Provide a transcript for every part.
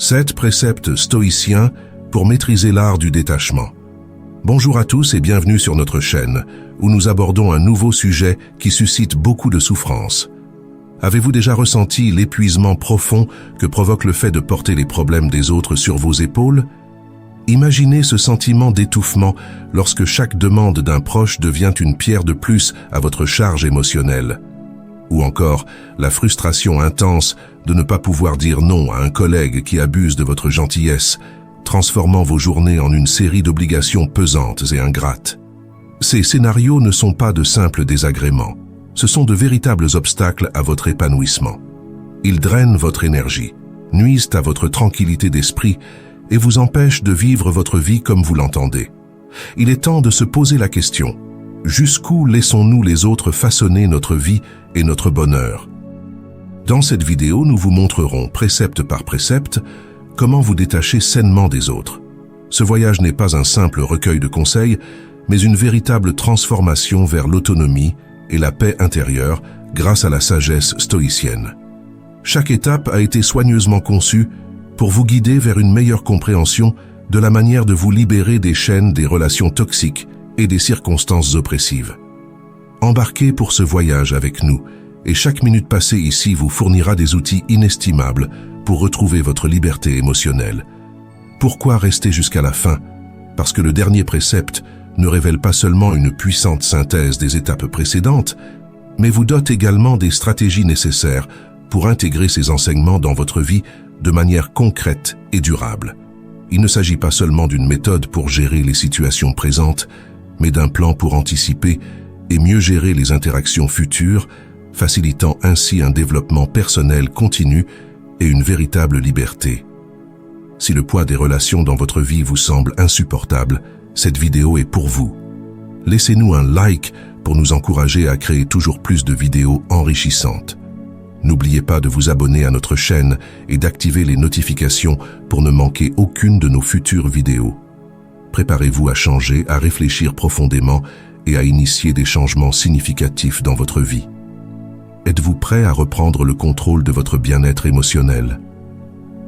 7 préceptes stoïciens pour maîtriser l'art du détachement. Bonjour à tous et bienvenue sur notre chaîne, où nous abordons un nouveau sujet qui suscite beaucoup de souffrance. Avez-vous déjà ressenti l'épuisement profond que provoque le fait de porter les problèmes des autres sur vos épaules? Imaginez ce sentiment d'étouffement lorsque chaque demande d'un proche devient une pierre de plus à votre charge émotionnelle. Ou encore la frustration intense de ne pas pouvoir dire non à un collègue qui abuse de votre gentillesse, transformant vos journées en une série d'obligations pesantes et ingrates. Ces scénarios ne sont pas de simples désagréments, ce sont de véritables obstacles à votre épanouissement. Ils drainent votre énergie, nuisent à votre tranquillité d'esprit et vous empêchent de vivre votre vie comme vous l'entendez. Il est temps de se poser la question: jusqu'où laissons-nous les autres façonner notre vie et notre bonheur? Dans cette vidéo, nous vous montrerons, précepte par précepte, comment vous détacher sainement des autres. Ce voyage n'est pas un simple recueil de conseils, mais une véritable transformation vers l'autonomie et la paix intérieure grâce à la sagesse stoïcienne. Chaque étape a été soigneusement conçue pour vous guider vers une meilleure compréhension de la manière de vous libérer des chaînes des relations toxiques et des circonstances oppressives. Embarquez pour ce voyage avec nous, et chaque minute passée ici vous fournira des outils inestimables pour retrouver votre liberté émotionnelle. Pourquoi rester jusqu'à la fin? Parce que le dernier précepte ne révèle pas seulement une puissante synthèse des étapes précédentes, mais vous dote également des stratégies nécessaires pour intégrer ces enseignements dans votre vie de manière concrète et durable. Il ne s'agit pas seulement d'une méthode pour gérer les situations présentes, mais d'un plan pour anticiper et mieux gérer les interactions futures, facilitant ainsi un développement personnel continu et une véritable liberté. Si le poids des relations dans votre vie vous semble insupportable, cette vidéo est pour vous. Laissez-nous un like pour nous encourager à créer toujours plus de vidéos enrichissantes. N'oubliez pas de vous abonner à notre chaîne et d'activer les notifications pour ne manquer aucune de nos futures vidéos. Préparez-vous à changer, à réfléchir profondément et à initier des changements significatifs dans votre vie. Êtes-vous prêt à reprendre le contrôle de votre bien-être émotionnel?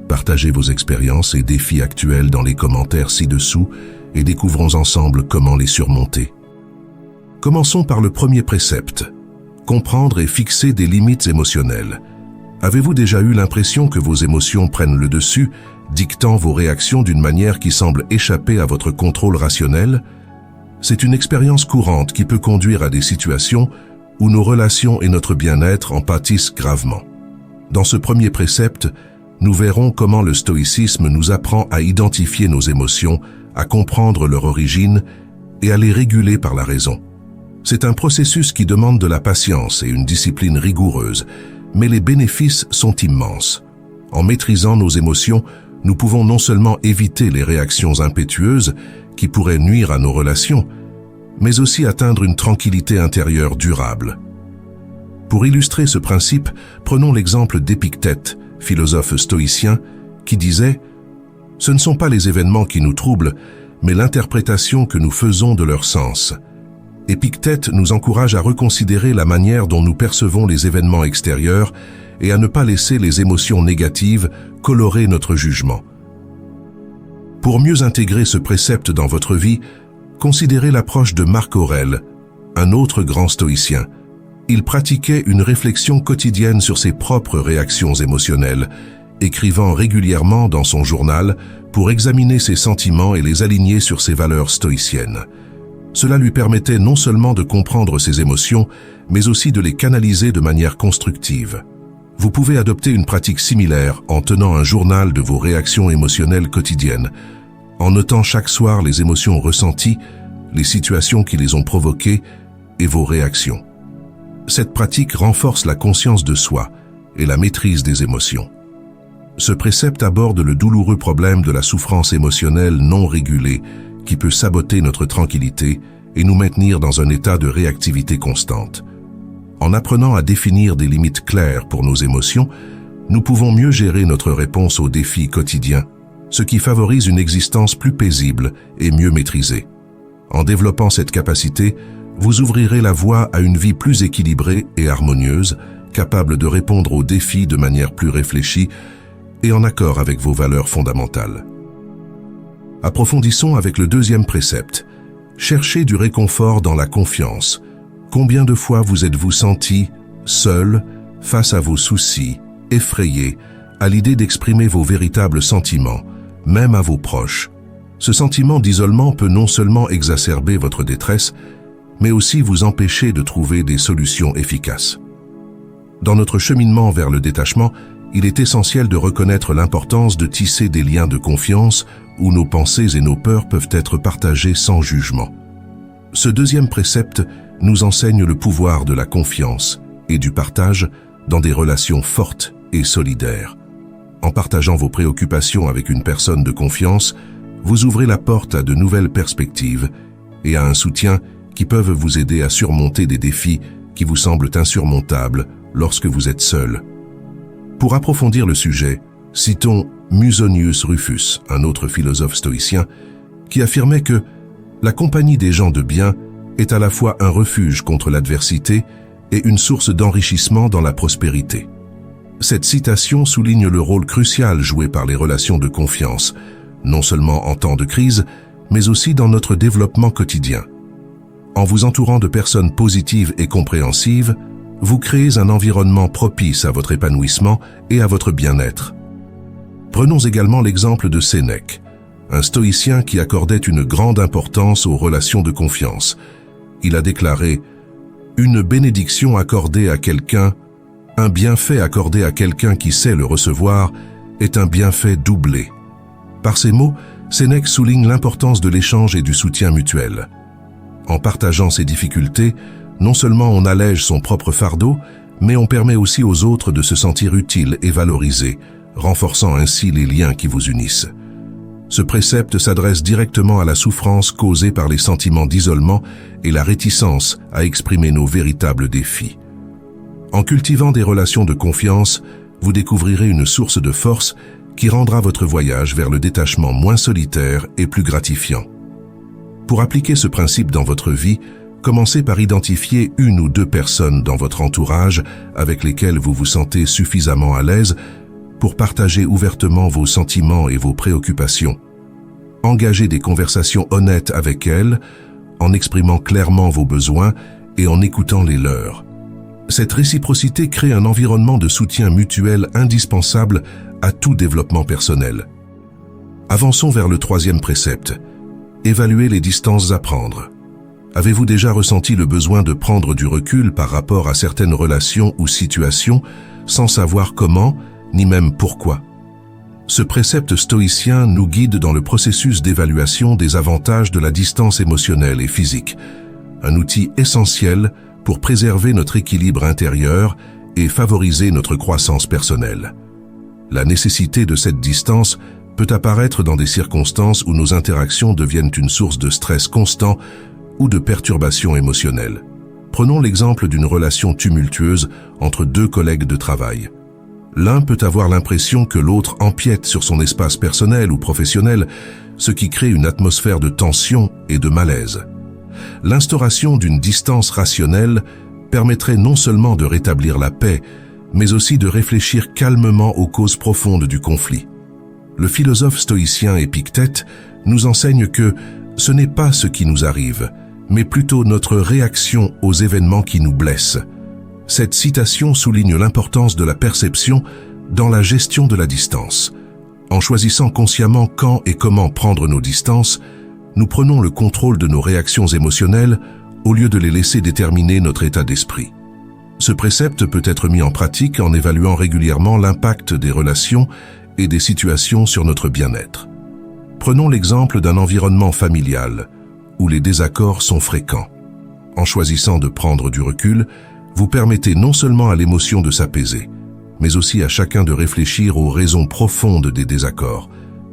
Partagez vos expériences et défis actuels dans les commentaires ci-dessous et découvrons ensemble comment les surmonter. Commençons par le premier précepte: comprendre et fixer des limites émotionnelles. Avez-vous déjà eu l'impression que vos émotions prennent le dessus, dictant vos réactions d'une manière qui semble échapper à votre contrôle rationnel? C'est une expérience courante qui peut conduire à des situations où nos relations et notre bien-être en pâtissent gravement. Dans ce premier précepte, nous verrons comment le stoïcisme nous apprend à identifier nos émotions, à comprendre leur origine et à les réguler par la raison. C'est un processus qui demande de la patience et une discipline rigoureuse, mais les bénéfices sont immenses. En maîtrisant nos émotions, nous pouvons non seulement éviter les réactions impétueuses qui pourraient nuire à nos relations, mais aussi atteindre une tranquillité intérieure durable. Pour illustrer ce principe, prenons l'exemple d'Épictète, philosophe stoïcien, qui disait « Ce ne sont pas les événements qui nous troublent, mais l'interprétation que nous faisons de leur sens. » Épictète nous encourage à reconsidérer la manière dont nous percevons les événements extérieurs et à ne pas laisser les émotions négatives colorer notre jugement. Pour mieux intégrer ce précepte dans votre vie, considérez l'approche de Marc Aurèle, un autre grand stoïcien. Il pratiquait une réflexion quotidienne sur ses propres réactions émotionnelles, écrivant régulièrement dans son journal pour examiner ses sentiments et les aligner sur ses valeurs stoïciennes. Cela lui permettait non seulement de comprendre ses émotions, mais aussi de les canaliser de manière constructive. Vous pouvez adopter une pratique similaire en tenant un journal de vos réactions émotionnelles quotidiennes, en notant chaque soir les émotions ressenties, les situations qui les ont provoquées et vos réactions. Cette pratique renforce la conscience de soi et la maîtrise des émotions. Ce précepte aborde le douloureux problème de la souffrance émotionnelle non régulée qui peut saboter notre tranquillité et nous maintenir dans un état de réactivité constante. En apprenant à définir des limites claires pour nos émotions, nous pouvons mieux gérer notre réponse aux défis quotidiens, ce qui favorise une existence plus paisible et mieux maîtrisée. En développant cette capacité, vous ouvrirez la voie à une vie plus équilibrée et harmonieuse, capable de répondre aux défis de manière plus réfléchie et en accord avec vos valeurs fondamentales. Approfondissons avec le deuxième précepte. Cherchez du réconfort dans la confiance. Combien de fois vous êtes-vous senti seul face à vos soucis, effrayé à l'idée d'exprimer vos véritables sentiments, même à vos proches? Ce sentiment d'isolement peut non seulement exacerber votre détresse, mais aussi vous empêcher de trouver des solutions efficaces. Dans notre cheminement vers le détachement, il est essentiel de reconnaître l'importance de tisser des liens de confiance où nos pensées et nos peurs peuvent être partagées sans jugement. Ce deuxième précepte nous enseigne le pouvoir de la confiance et du partage dans des relations fortes et solidaires. En partageant vos préoccupations avec une personne de confiance, vous ouvrez la porte à de nouvelles perspectives et à un soutien qui peuvent vous aider à surmonter des défis qui vous semblent insurmontables lorsque vous êtes seul. Pour approfondir le sujet, citons Musonius Rufus, un autre philosophe stoïcien, qui affirmait que la compagnie des gens de bien est à la fois un refuge contre l'adversité et une source d'enrichissement dans la prospérité. Cette citation souligne le rôle crucial joué par les relations de confiance, non seulement en temps de crise, mais aussi dans notre développement quotidien. En vous entourant de personnes positives et compréhensives, vous créez un environnement propice à votre épanouissement et à votre bien-être. Prenons également l'exemple de Sénèque, un stoïcien qui accordait une grande importance aux relations de confiance. Il a déclaré « Une bénédiction accordée à quelqu'un, un bienfait accordé à quelqu'un qui sait le recevoir, est un bienfait doublé. » Par ces mots, Sénèque souligne l'importance de l'échange et du soutien mutuel. En partageant ses difficultés, non seulement on allège son propre fardeau, mais on permet aussi aux autres de se sentir utiles et valorisés, renforçant ainsi les liens qui vous unissent. Ce précepte s'adresse directement à la souffrance causée par les sentiments d'isolement et la réticence à exprimer nos véritables défis. En cultivant des relations de confiance, vous découvrirez une source de force qui rendra votre voyage vers le détachement moins solitaire et plus gratifiant. Pour appliquer ce principe dans votre vie, commencez par identifier une ou deux personnes dans votre entourage avec lesquelles vous vous sentez suffisamment à l'aise pour partager ouvertement vos sentiments et vos préoccupations. Engagez des conversations honnêtes avec elles, en exprimant clairement vos besoins et en écoutant les leurs. Cette réciprocité crée un environnement de soutien mutuel indispensable à tout développement personnel. Avançons vers le troisième précepte. Évaluer les distances à prendre. Avez-vous déjà ressenti le besoin de prendre du recul par rapport à certaines relations ou situations sans savoir comment, ni même pourquoi? Ce précepte stoïcien nous guide dans le processus d'évaluation des avantages de la distance émotionnelle et physique, un outil essentiel pour préserver notre équilibre intérieur et favoriser notre croissance personnelle. La nécessité de cette distance peut apparaître dans des circonstances où nos interactions deviennent une source de stress constant ou de perturbations émotionnelles. Prenons l'exemple d'une relation tumultueuse entre deux collègues de travail. L'un peut avoir l'impression que l'autre empiète sur son espace personnel ou professionnel, ce qui crée une atmosphère de tension et de malaise. L'instauration d'une distance rationnelle permettrait non seulement de rétablir la paix, mais aussi de réfléchir calmement aux causes profondes du conflit. Le philosophe stoïcien Épictète nous enseigne que ce n'est pas ce qui nous arrive, mais plutôt notre réaction aux événements qui nous blessent. Cette citation souligne l'importance de la perception dans la gestion de la distance. En choisissant consciemment quand et comment prendre nos distances, nous prenons le contrôle de nos réactions émotionnelles au lieu de les laisser déterminer notre état d'esprit. Ce précepte peut être mis en pratique en évaluant régulièrement l'impact des relations et des situations sur notre bien-être. Prenons l'exemple d'un environnement familial où les désaccords sont fréquents. En choisissant de prendre du recul, vous permettez non seulement à l'émotion de s'apaiser, mais aussi à chacun de réfléchir aux raisons profondes des désaccords.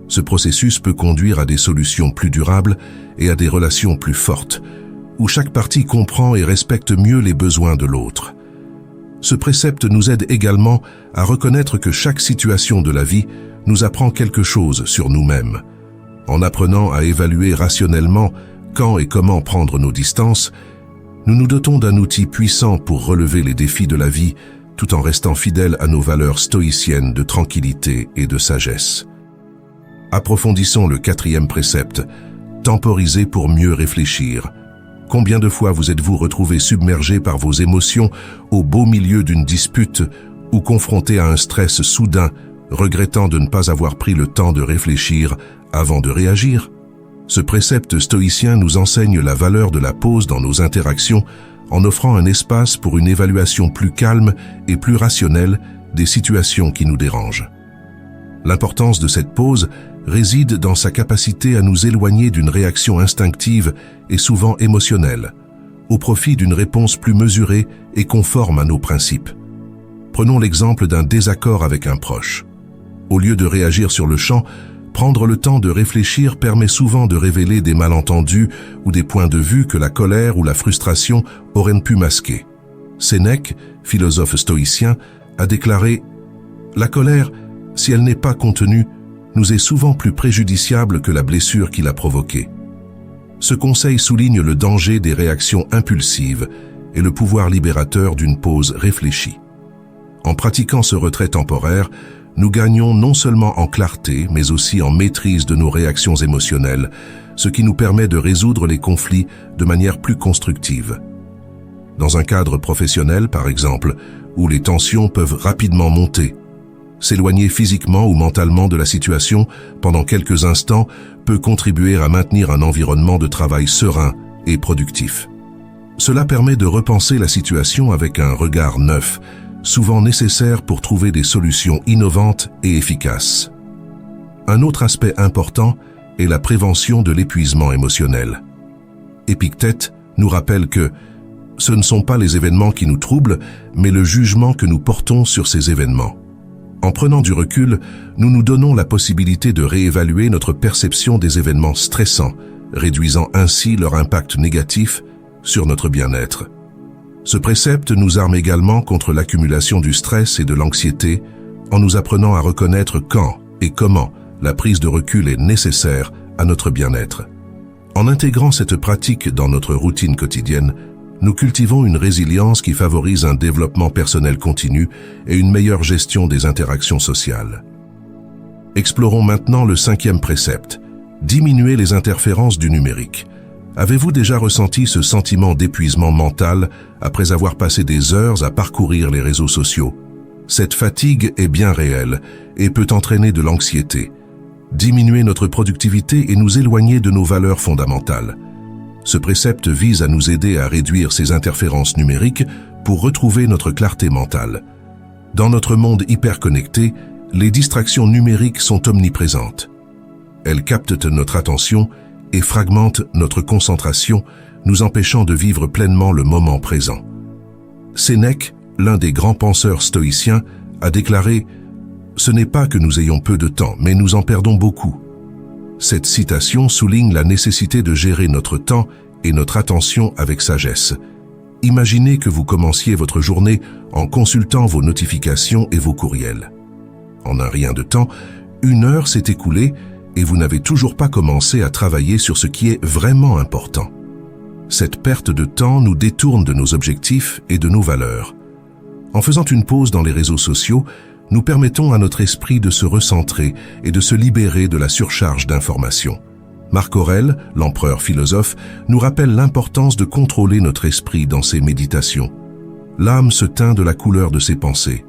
Ce processus peut conduire à des solutions plus durables et à des relations plus fortes, où chaque partie comprend et respecte mieux les besoins de l'autre. Ce précepte nous aide également à reconnaître que chaque situation de la vie nous apprend quelque chose sur nous-mêmes. En apprenant à évaluer rationnellement quand et comment prendre nos distances, nous nous dotons d'un outil puissant pour relever les défis de la vie tout en restant fidèles à nos valeurs stoïciennes de tranquillité et de sagesse. Approfondissons le 4e précepte, temporiser pour mieux réfléchir. Combien de fois vous êtes-vous retrouvé submergé par vos émotions au beau milieu d'une dispute ou confronté à un stress soudain, regrettant de ne pas avoir pris le temps de réfléchir avant de réagir? Ce précepte stoïcien nous enseigne la valeur de la pause dans nos interactions en offrant un espace pour une évaluation plus calme et plus rationnelle des situations qui nous dérangent. L'importance de cette pause réside dans sa capacité à nous éloigner d'une réaction instinctive et souvent émotionnelle, au profit d'une réponse plus mesurée et conforme à nos principes. Prenons l'exemple d'un désaccord avec un proche. Au lieu de réagir sur le champ, prendre le temps de réfléchir permet souvent de révéler des malentendus ou des points de vue que la colère ou la frustration auraient pu masquer. Sénèque, philosophe stoïcien, a déclaré « La colère, si elle n'est pas contenue, nous est souvent plus préjudiciable que la blessure qui l'a provoquée. » Ce conseil souligne le danger des réactions impulsives et le pouvoir libérateur d'une pause réfléchie. En pratiquant ce retrait temporaire, nous gagnons non seulement en clarté, mais aussi en maîtrise de nos réactions émotionnelles, ce qui nous permet de résoudre les conflits de manière plus constructive. Dans un cadre professionnel, par exemple, où les tensions peuvent rapidement monter, s'éloigner physiquement ou mentalement de la situation pendant quelques instants peut contribuer à maintenir un environnement de travail serein et productif. Cela permet de repenser la situation avec un regard neuf, souvent nécessaire pour trouver des solutions innovantes et efficaces. Un autre aspect important est la prévention de l'épuisement émotionnel. Épictète nous rappelle que ce ne sont pas les événements qui nous troublent, mais le jugement que nous portons sur ces événements. En prenant du recul, nous nous donnons la possibilité de réévaluer notre perception des événements stressants, réduisant ainsi leur impact négatif sur notre bien-être. Ce précepte nous arme également contre l'accumulation du stress et de l'anxiété en nous apprenant à reconnaître quand et comment la prise de recul est nécessaire à notre bien-être. En intégrant cette pratique dans notre routine quotidienne, nous cultivons une résilience qui favorise un développement personnel continu et une meilleure gestion des interactions sociales. Explorons maintenant le 5e précepte, diminuer les interférences du numérique. Avez-vous déjà ressenti ce sentiment d'épuisement mental après avoir passé des heures à parcourir les réseaux sociaux? Cette fatigue est bien réelle et peut entraîner de l'anxiété, diminuer notre productivité et nous éloigner de nos valeurs fondamentales. Ce précepte vise à nous aider à réduire ces interférences numériques pour retrouver notre clarté mentale. Dans notre monde hyperconnecté, les distractions numériques sont omniprésentes. Elles captent notre attention et fragmentent notre concentration, nous empêchant de vivre pleinement le moment présent. Sénèque, l'un des grands penseurs stoïciens, a déclaré « Ce n'est pas que nous ayons peu de temps, mais nous en perdons beaucoup. » Cette citation souligne la nécessité de gérer notre temps et notre attention avec sagesse. Imaginez que vous commenciez votre journée en consultant vos notifications et vos courriels. En un rien de temps, 1 heure s'est écoulée et vous n'avez toujours pas commencé à travailler sur ce qui est vraiment important. Cette perte de temps nous détourne de nos objectifs et de nos valeurs. En faisant une pause dans les réseaux sociaux, nous permettons à notre esprit de se recentrer et de se libérer de la surcharge d'informations. Marc Aurèle, l'empereur philosophe, nous rappelle l'importance de contrôler notre esprit dans ses méditations. L'âme se teint de la couleur de ses pensées.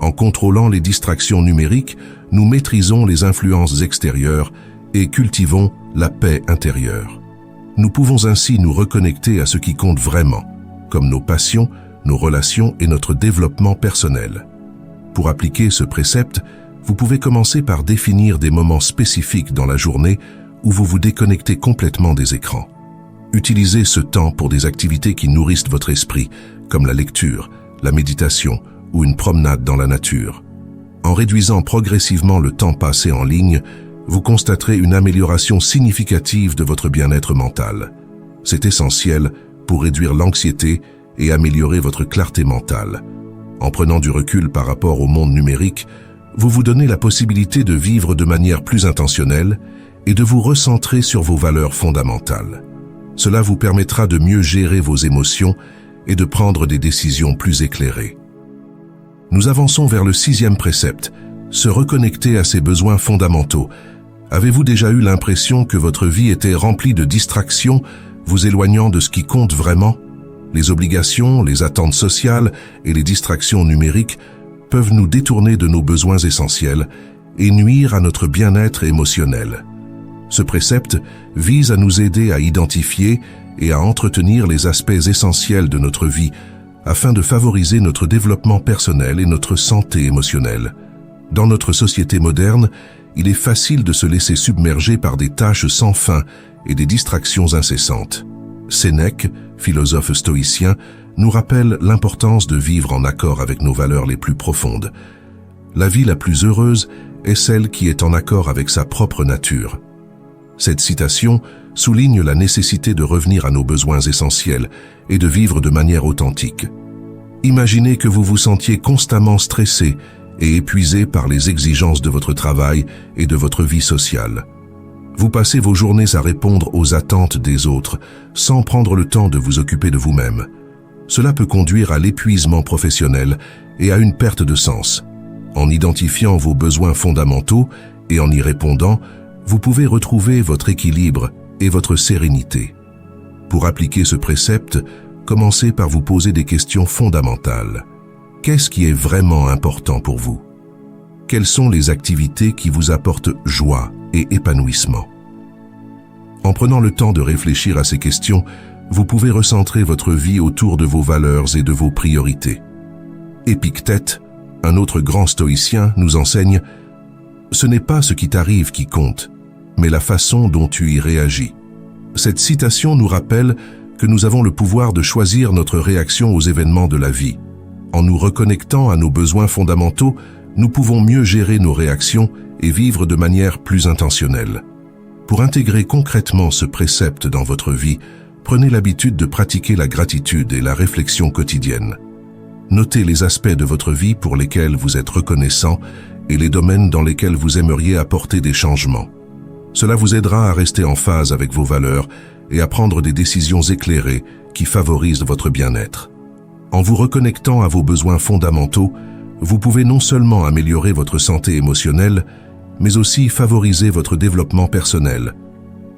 En contrôlant les distractions numériques, nous maîtrisons les influences extérieures et cultivons la paix intérieure. Nous pouvons ainsi nous reconnecter à ce qui compte vraiment, comme nos passions, nos relations et notre développement personnel. Pour appliquer ce précepte, vous pouvez commencer par définir des moments spécifiques dans la journée où vous vous déconnectez complètement des écrans. Utilisez ce temps pour des activités qui nourrissent votre esprit, comme la lecture, la méditation ou une promenade dans la nature. En réduisant progressivement le temps passé en ligne, vous constaterez une amélioration significative de votre bien-être mental. C'est essentiel pour réduire l'anxiété et améliorer votre clarté mentale. En prenant du recul par rapport au monde numérique, vous vous donnez la possibilité de vivre de manière plus intentionnelle et de vous recentrer sur vos valeurs fondamentales. Cela vous permettra de mieux gérer vos émotions et de prendre des décisions plus éclairées. Nous avançons vers le 6e précepte, se reconnecter à ses besoins fondamentaux. Avez-vous déjà eu l'impression que votre vie était remplie de distractions, vous éloignant de ce qui compte vraiment? Les obligations, les attentes sociales et les distractions numériques peuvent nous détourner de nos besoins essentiels et nuire à notre bien-être émotionnel. Ce précepte vise à nous aider à identifier et à entretenir les aspects essentiels de notre vie afin de favoriser notre développement personnel et notre santé émotionnelle. Dans notre société moderne, il est facile de se laisser submerger par des tâches sans fin et des distractions incessantes. Sénèque, philosophe stoïcien, nous rappelle l'importance de vivre en accord avec nos valeurs les plus profondes. La vie la plus heureuse est celle qui est en accord avec sa propre nature. Cette citation souligne la nécessité de revenir à nos besoins essentiels et de vivre de manière authentique. Imaginez que vous vous sentiez constamment stressé et épuisé par les exigences de votre travail et de votre vie sociale. Vous passez vos journées à répondre aux attentes des autres sans prendre le temps de vous occuper de vous-même. Cela peut conduire à l'épuisement professionnel et à une perte de sens. En identifiant vos besoins fondamentaux et en y répondant, vous pouvez retrouver votre équilibre et votre sérénité. Pour appliquer ce précepte, commencez par vous poser des questions fondamentales. Qu'est-ce qui est vraiment important pour vous? Quelles sont les activités qui vous apportent joie et épanouissement? En prenant le temps de réfléchir à ces questions, vous pouvez recentrer votre vie autour de vos valeurs et de vos priorités. Épictète, un autre grand stoïcien, nous enseigne « Ce n'est pas ce qui t'arrive qui compte, mais la façon dont tu y réagis ». Cette citation nous rappelle que nous avons le pouvoir de choisir notre réaction aux événements de la vie. En nous reconnectant à nos besoins fondamentaux, nous pouvons mieux gérer nos réactions et vivre de manière plus intentionnelle. Pour intégrer concrètement ce précepte dans votre vie, prenez l'habitude de pratiquer la gratitude et la réflexion quotidienne. Notez les aspects de votre vie pour lesquels vous êtes reconnaissant et les domaines dans lesquels vous aimeriez apporter des changements. Cela vous aidera à rester en phase avec vos valeurs et à prendre des décisions éclairées qui favorisent votre bien-être. En vous reconnectant à vos besoins fondamentaux, vous pouvez non seulement améliorer votre santé émotionnelle, mais aussi favoriser votre développement personnel.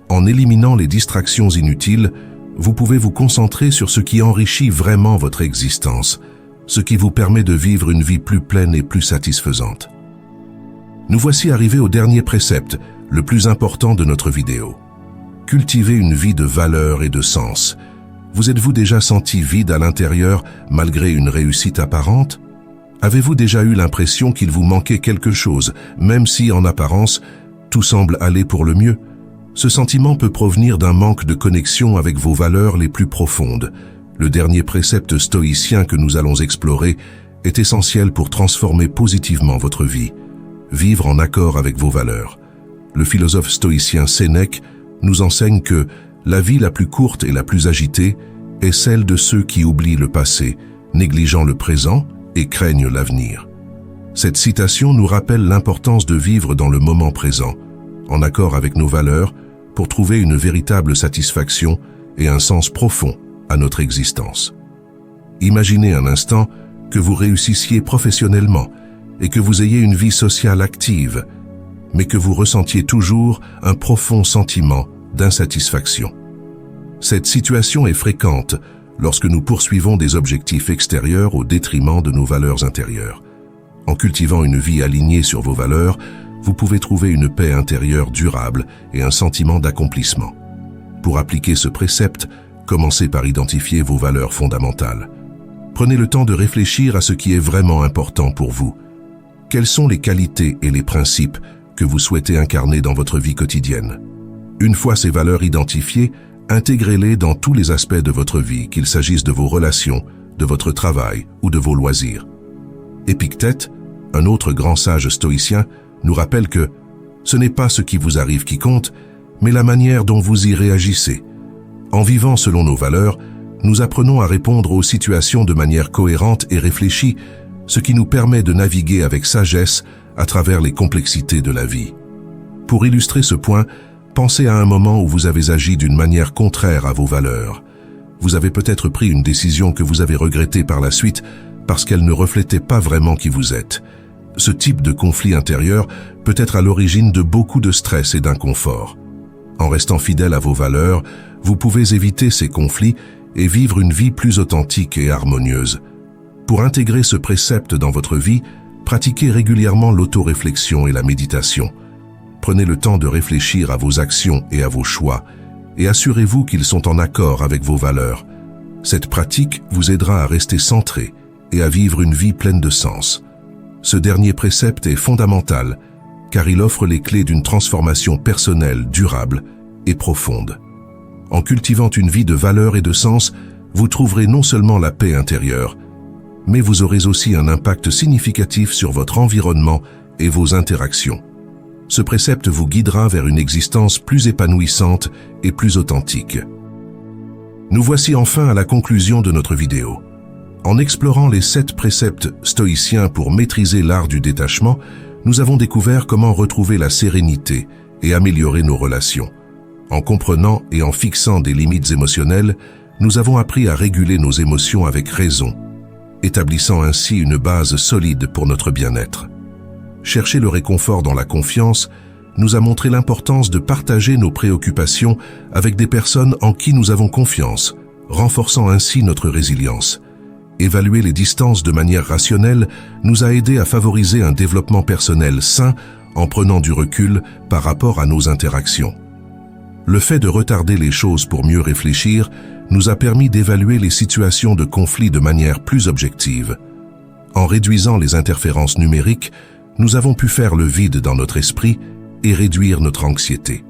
En éliminant les distractions inutiles, vous pouvez vous concentrer sur ce qui enrichit vraiment votre existence, ce qui vous permet de vivre une vie plus pleine et plus satisfaisante. Nous voici arrivés au dernier précepte, le plus important de notre vidéo. Cultivez une vie de valeur et de sens. Vous êtes-vous déjà senti vide à l'intérieur malgré une réussite apparente? Avez-vous déjà eu l'impression qu'il vous manquait quelque chose, même si, en apparence, tout semble aller pour le mieux? Ce sentiment peut provenir d'un manque de connexion avec vos valeurs les plus profondes. Le dernier précepte stoïcien que nous allons explorer est essentiel pour transformer positivement votre vie. Vivre en accord avec vos valeurs. Le philosophe stoïcien Sénèque nous enseigne que la vie la plus courte et la plus agitée est celle de ceux qui oublient le passé, négligeant le présent et craignent l'avenir. Cette citation nous rappelle l'importance de vivre dans le moment présent, en accord avec nos valeurs, pour trouver une véritable satisfaction et un sens profond à notre existence. Imaginez un instant que vous réussissiez professionnellement et que vous ayez une vie sociale active, mais que vous ressentiez toujours un profond sentiment d'insatisfaction. Cette situation est fréquente lorsque nous poursuivons des objectifs extérieurs au détriment de nos valeurs intérieures. En cultivant une vie alignée sur vos valeurs, vous pouvez trouver une paix intérieure durable et un sentiment d'accomplissement. Pour appliquer ce précepte, commencez par identifier vos valeurs fondamentales. Prenez le temps de réfléchir à ce qui est vraiment important pour vous. Quelles sont les qualités et les principes que vous souhaitez incarner dans votre vie quotidienne? Une fois ces valeurs identifiées, intégrez-les dans tous les aspects de votre vie, qu'il s'agisse de vos relations, de votre travail ou de vos loisirs. Épictète, un autre grand sage stoïcien, nous rappelle que ce n'est pas ce qui vous arrive qui compte, mais la manière dont vous y réagissez. En vivant selon nos valeurs, nous apprenons à répondre aux situations de manière cohérente et réfléchie, ce qui nous permet de naviguer avec sagesse à travers les complexités de la vie. Pour illustrer ce point, pensez à un moment où vous avez agi d'une manière contraire à vos valeurs. Vous avez peut-être pris une décision que vous avez regrettée par la suite, parce qu'elle ne reflétait pas vraiment qui vous êtes. Ce type de conflit intérieur peut être à l'origine de beaucoup de stress et d'inconfort. En restant fidèle à vos valeurs, vous pouvez éviter ces conflits et vivre une vie plus authentique et harmonieuse. Pour intégrer ce précepte dans votre vie, pratiquez régulièrement l'autoréflexion et la méditation. Prenez le temps de réfléchir à vos actions et à vos choix, et assurez-vous qu'ils sont en accord avec vos valeurs. Cette pratique vous aidera à rester centré et à vivre une vie pleine de sens. Ce dernier précepte est fondamental, car il offre les clés d'une transformation personnelle durable et profonde. En cultivant une vie de valeurs et de sens, vous trouverez non seulement la paix intérieure, mais vous aurez aussi un impact significatif sur votre environnement et vos interactions. Ce précepte vous guidera vers une existence plus épanouissante et plus authentique. Nous voici enfin à la conclusion de notre vidéo. En explorant les 7 préceptes stoïciens pour maîtriser l'art du détachement, nous avons découvert comment retrouver la sérénité et améliorer nos relations. En comprenant et en fixant des limites émotionnelles, nous avons appris à réguler nos émotions avec raison, établissant ainsi une base solide pour notre bien-être. Chercher le réconfort dans la confiance nous a montré l'importance de partager nos préoccupations avec des personnes en qui nous avons confiance, renforçant ainsi notre résilience. Évaluer les distances de manière rationnelle nous a aidé à favoriser un développement personnel sain en prenant du recul par rapport à nos interactions. Le fait de retarder les choses pour mieux réfléchir nous a permis d'évaluer les situations de conflit de manière plus objective. En réduisant les interférences numériques, nous avons pu faire le vide dans notre esprit et réduire notre anxiété.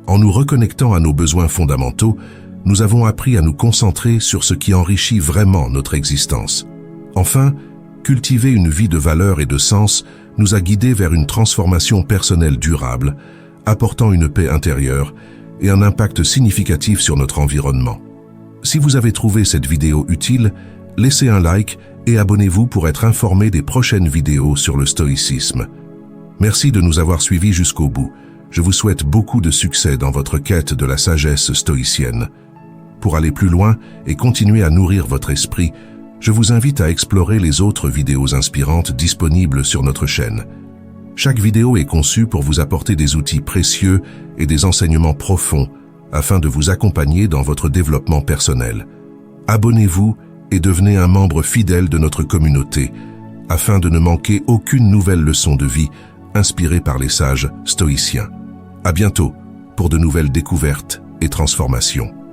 En nous reconnectant à nos besoins fondamentaux, nous avons appris à nous concentrer sur ce qui enrichit vraiment notre existence. Enfin, cultiver une vie de valeurs et de sens nous a guidés vers une transformation personnelle durable, apportant une paix intérieure et un impact significatif sur notre environnement. Si vous avez trouvé cette vidéo utile, laissez un like et abonnez-vous pour être informé des prochaines vidéos sur le stoïcisme. Merci de nous avoir suivis jusqu'au bout. Je vous souhaite beaucoup de succès dans votre quête de la sagesse stoïcienne. Pour aller plus loin et continuer à nourrir votre esprit, je vous invite à explorer les autres vidéos inspirantes disponibles sur notre chaîne. Chaque vidéo est conçue pour vous apporter des outils précieux et des enseignements profonds afin de vous accompagner dans votre développement personnel. Abonnez-vous et devenez un membre fidèle de notre communauté afin de ne manquer aucune nouvelle leçon de vie inspirée par les sages stoïciens. À bientôt pour de nouvelles découvertes et transformations.